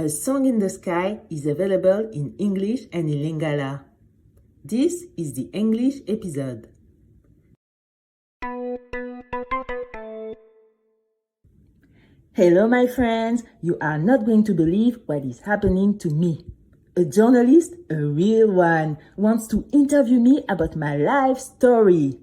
A Song in the Sky is available in English and in Lingala. This is the English episode. Hello my friends, you are not going to believe what is happening to me. A journalist, a real one, wants to interview me about my life story.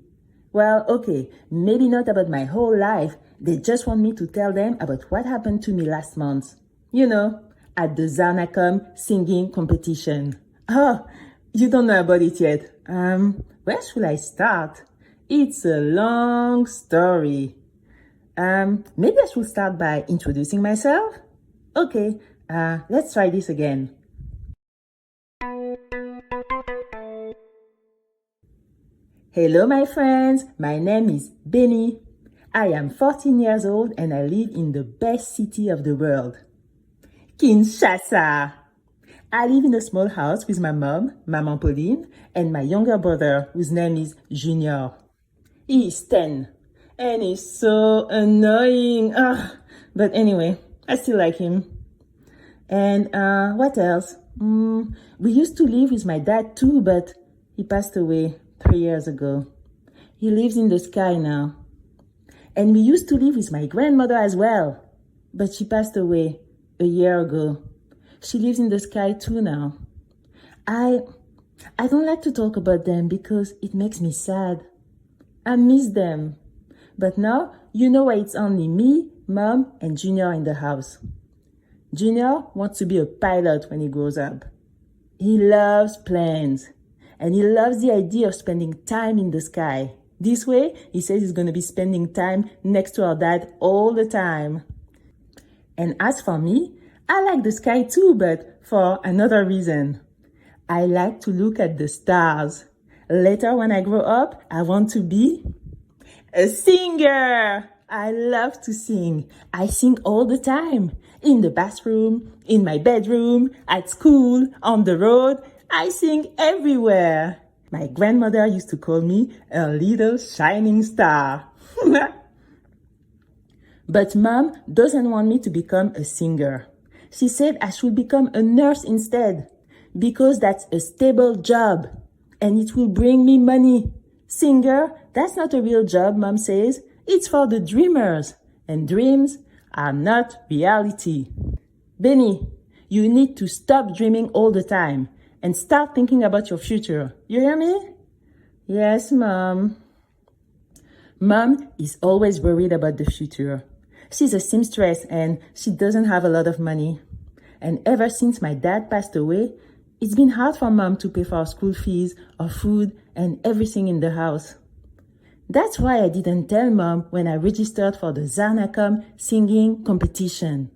Well, okay, maybe not about my whole life. They just want me to tell them about what happened to me last month. You know, at the ZARNACOM singing competition. Oh, you don't know about it yet. Where should I start? It's a long story. Maybe I should start by introducing myself? Okay, let's try this again. Hello my friends, my name is Bénie. I am 14 years old and I live in the best city of the world, Kinshasa. I live in a small house with my mom, Maman Pauline, and my younger brother, whose name is Junior. He is 10 and he's so annoying. But anyway, I still like him. And what else? We used to live with my dad too, but he passed away 3 years ago. He lives in the sky now. And we used to live with my grandmother as well, but she passed away a year ago. She lives in the sky too now. I don't like to talk about them because it makes me sad. I miss them. But now, you know why it's only me, Mom, and Junior in the house. Junior wants to be a pilot when he grows up. He loves planes. And he loves the idea of spending time in the sky. This way, he says he's going to be spending time next to our dad all the time. And as for me, I like the sky too, but for another reason. I like to look at the stars. Later, when I grow up, I want to be a singer. I love to sing. I sing all the time. In the bathroom, in my bedroom, at school, on the road. I sing everywhere. My grandmother used to call me a little shining star. But Mom doesn't want me to become a singer. She said I should become a nurse instead, because that's a stable job and it will bring me money. Singer, that's not a real job, Mom says. It's for the dreamers, and dreams are not reality. Bénie, you need to stop dreaming all the time and start thinking about your future. You hear me? Yes, Mom. Mom is always worried about the future. She's a seamstress and she doesn't have a lot of money. And ever since my dad passed away, it's been hard for Mom to pay for our school fees, our food, and everything in the house. That's why I didn't tell Mom when I registered for the ZARNACOM singing competition.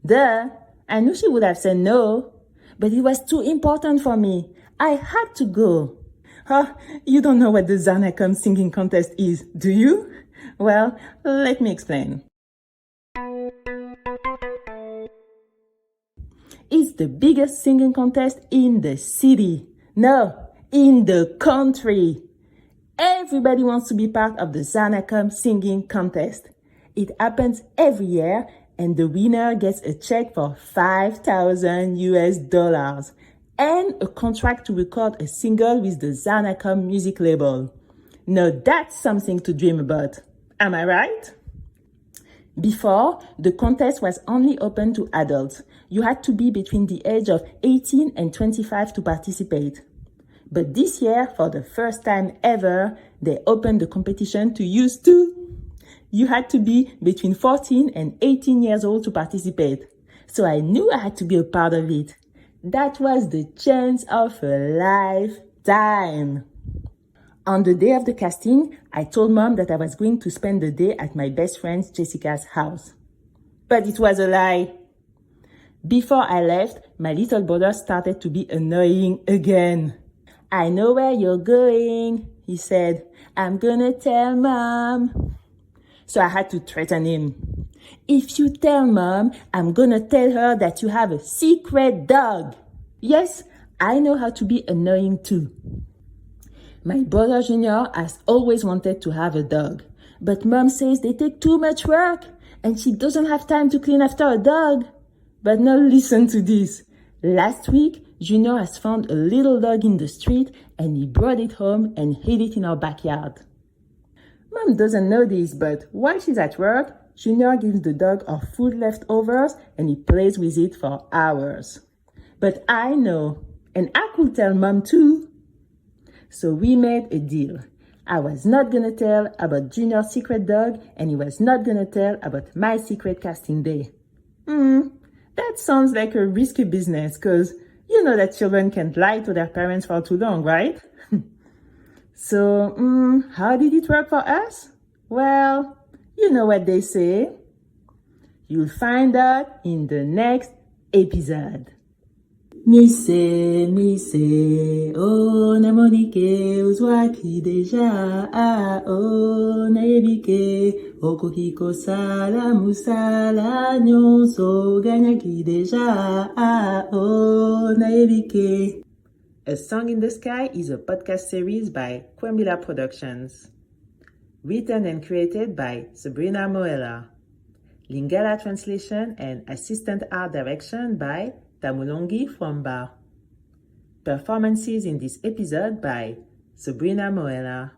Duh, I knew she would have said no. But it was too important for me. I had to go. You don't know what the ZARNACOM singing contest is, do you? Well, let me explain. It's the biggest singing contest in the city. No, in the country. Everybody wants to be part of the ZARNACOM singing contest. It happens every year. And the winner gets a check for $5,000 and a contract to record a single with the ZARNACOM music label. Now that's something to dream about. Am I right? Before, the contest was only open to adults. You had to be between the age of 18 and 25 to participate. But this year, for the first time ever, they opened the competition to youths too. You had to be between 14 and 18 years old to participate. So I knew I had to be a part of it. That was the chance of a lifetime. On the day of the casting, I told Mom that I was going to spend the day at my best friend Jessica's house. But it was a lie. Before I left, my little brother started to be annoying again. I know where you're going, he said. I'm gonna tell Mom. So I had to threaten him. If you tell Mom, I'm gonna tell her that you have a secret dog. Yes, I know how to be annoying too. My brother Junior has always wanted to have a dog, but Mom says they take too much work and she doesn't have time to clean after a dog. But now listen to this. Last week, Junior has found a little dog in the street and he brought it home and hid it in our backyard. Mom doesn't know this, but while she's at work, Junior gives the dog our food leftovers and he plays with it for hours. But I know, and I could tell Mom too. So we made a deal. I was not gonna tell about Junior's secret dog and he was not gonna tell about my secret casting day. That sounds like a risky business because you know that children can't lie to their parents for too long, right? So, how did it work for us? Well, you know what they say. You'll find out in the next episode. Mise, oh na monike uzwaki deja, oh na yebike, okohiko sala musala nyonso ganyaki deja, oh na yebike. A Song in the Sky is a podcast series by Quembila Productions. Written and created by Sabrina Moella. Lingala translation and assistant art direction by Mulongie Fuamba. Performances in this episode by Sabrina Moella.